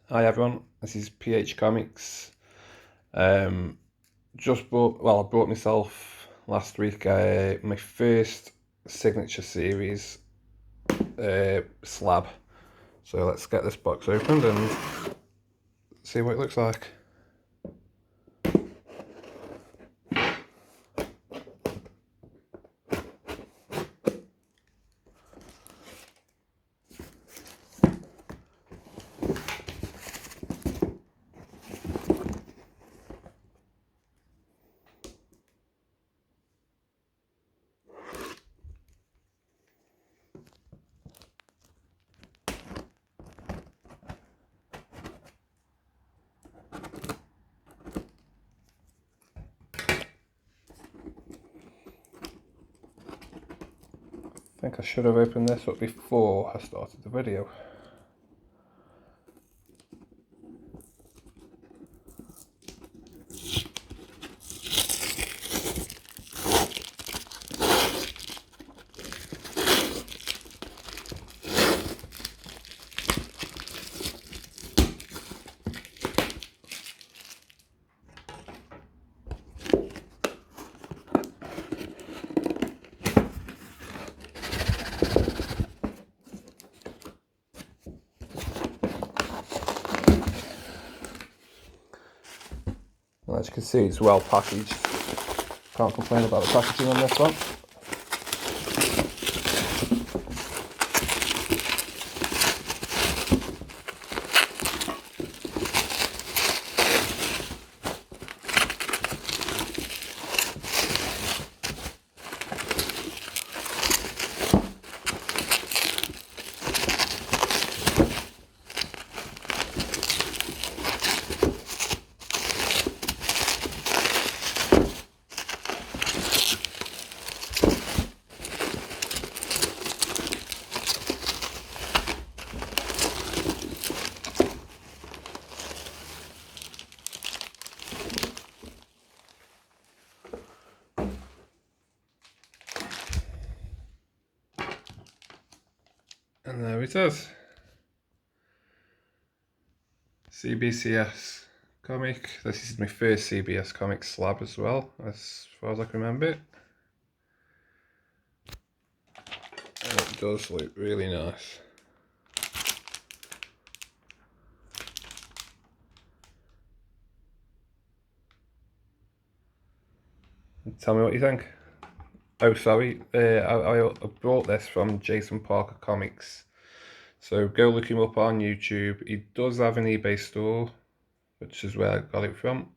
Hi everyone, this is PH Comics. Just bought, I bought myself last week my first signature series slab. So let's get this box opened and see what it looks like. I think I should have opened this up before I started the video. As you can see, it's well packaged. Can't complain about the packaging on this one. And there it is. CBCS comic. This is my first CBS comic slab as well, as far as I can remember it. And it does look really nice. Tell me what you think. Oh, sorry, I bought this from Jason Parker Comics. So go look him up on YouTube. He does have an eBay store, which is where I got it from.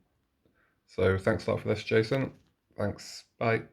So thanks a lot for this, Jason. Thanks, bye.